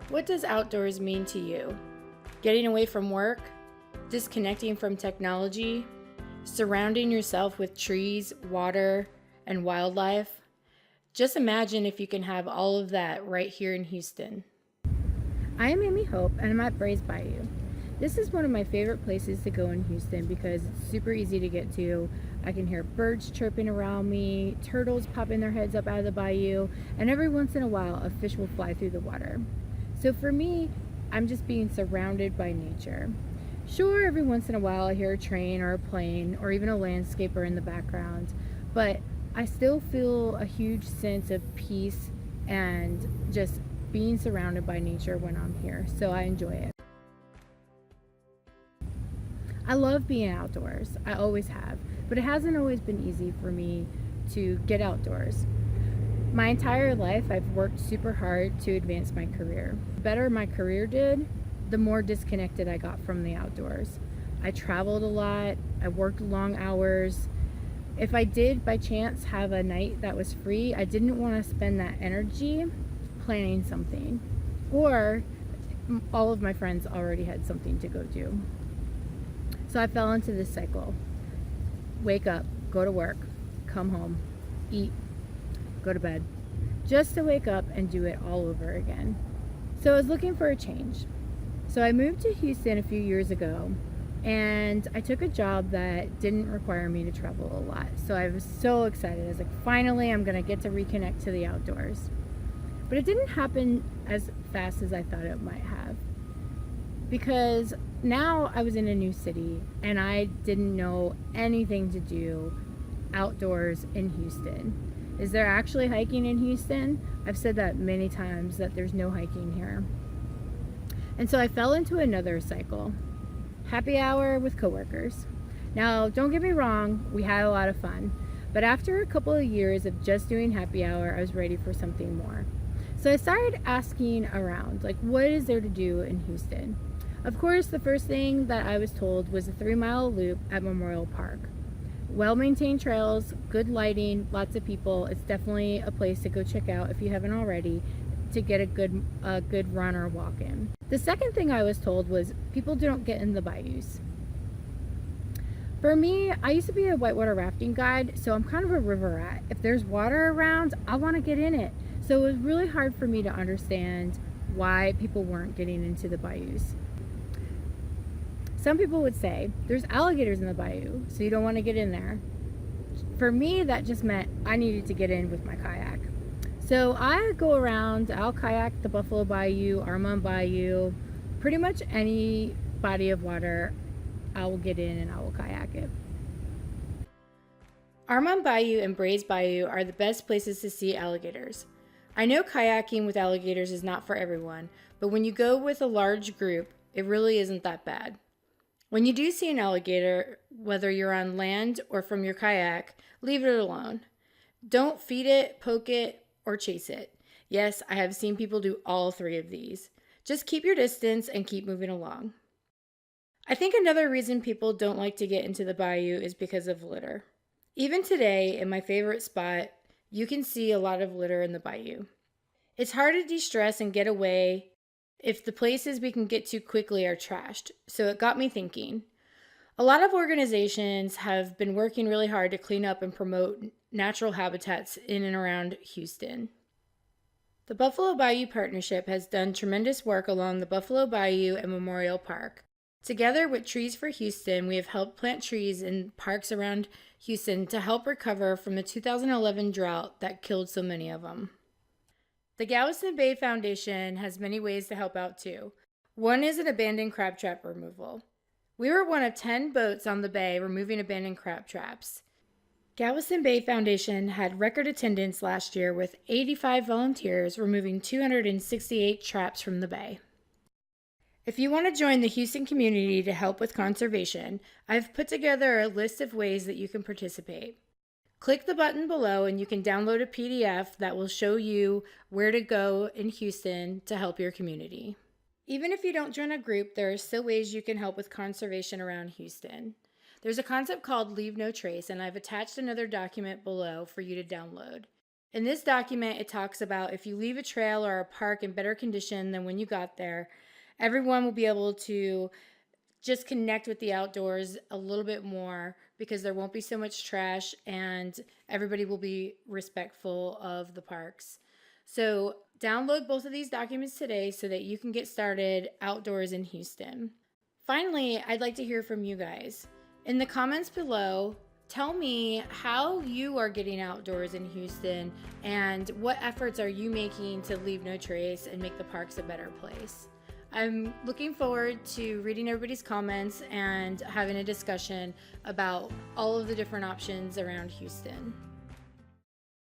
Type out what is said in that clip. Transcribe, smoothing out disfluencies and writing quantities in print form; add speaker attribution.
Speaker 1: What does outdoors mean to you? Getting away from work? Disconnecting from technology? Surrounding yourself with trees, water, and wildlife? Just imagine if you can have all of that right here in Houston.
Speaker 2: I am Amy Hope and I'm at Brays Bayou. This is one of my favorite places to go in Houston because it's super easy to get to. I can hear birds chirping around me, turtles popping their heads up out of the bayou, and every once in a while a fish will fly through the water. So for me, I'm just being surrounded by nature. Sure, every once in a while I hear a train or a plane or even a landscaper in the background, but I still feel a huge sense of peace and just being surrounded by nature when I'm here, so I enjoy it. I love being outdoors. I always have, but it hasn't always been easy for me to get outdoors. My entire life, I've worked super hard to advance my career. The better my career did, the more disconnected I got from the outdoors. I traveled a lot, I worked long hours. If I did by chance have a night that was free, I didn't want to spend that energy planning something, or all of my friends already had something to go do. So I fell into this cycle. Wake up, go to work, come home, eat, go to bed, just to wake up and do it all over again. So I was looking for a change. So I moved to Houston a few years ago and I took a job that didn't require me to travel a lot. So I was so excited. I was like, finally, I'm gonna get to reconnect to the outdoors. But it didn't happen as fast as I thought it might have, because now I was in a new city and I didn't know anything to do outdoors in Houston. Is there actually hiking in Houston? I've said that many times that there's no hiking here. And so I fell into another cycle. Happy hour with coworkers. Now, don't get me wrong, we had a lot of fun. But after a couple of years of just doing happy hour, I was ready for something more. So I started asking around, like, what is there to do in Houston? Of course, the first thing that I was told was a 3-mile loop at Memorial Park. Well-maintained trails, good lighting, lots of people. It's definitely a place to go check out if you haven't already, to get a good run or walk in. The second thing I was told was people don't get in the bayous. For me, I used to be a whitewater rafting guide, so I'm kind of a river rat. If there's water around, I want to get in it. So it was really hard for me to understand why people weren't getting into the bayous. Some people would say, there's alligators in the bayou, so you don't want to get in there. For me, that just meant I needed to get in with my kayak. So I go around, I'll kayak the Buffalo Bayou, Armand Bayou, pretty much any body of water, I will get in and I will kayak it.
Speaker 1: Armand Bayou and Brays Bayou are the best places to see alligators. I know kayaking with alligators is not for everyone, but when you go with a large group, it really isn't that bad. When you do see an alligator, whether you're on land or from your kayak, leave it alone. Don't feed it, poke it, or chase it. Yes, I have seen people do all three of these. Just keep your distance and keep moving along. I think another reason people don't like to get into the bayou is because of litter. Even today, in my favorite spot, you can see a lot of litter in the bayou. It's hard to de-stress and get away if the places we can get to quickly are trashed. So it got me thinking. A lot of organizations have been working really hard to clean up and promote natural habitats in and around Houston. The Buffalo Bayou Partnership has done tremendous work along the Buffalo Bayou and Memorial Park. Together with Trees for Houston, we have helped plant trees in parks around Houston to help recover from the 2011 drought that killed so many of them. The Galveston Bay Foundation has many ways to help out too. One is an abandoned crab trap removal. We were one of 10 boats on the bay removing abandoned crab traps. Galveston Bay Foundation had record attendance last year with 85 volunteers removing 268 traps from the bay. If you want to join the Houston community to help with conservation, I've put together a list of ways that you can participate. Click the button below and you can download a PDF that will show you where to go in Houston to help your community. Even if you don't join a group, there are still ways you can help with conservation around Houston. There's a concept called Leave No Trace, and I've attached another document below for you to download. In this document, it talks about if you leave a trail or a park in better condition than when you got there, everyone will be able to just connect with the outdoors a little bit more because there won't be so much trash and everybody will be respectful of the parks. So download both of these documents today so that you can get started outdoors in Houston. Finally, I'd like to hear from you guys. In the comments below, tell me how you are getting outdoors in Houston and what efforts are you making to leave no trace and make the parks a better place. I'm looking forward to reading everybody's comments and having a discussion about all of the different options around Houston.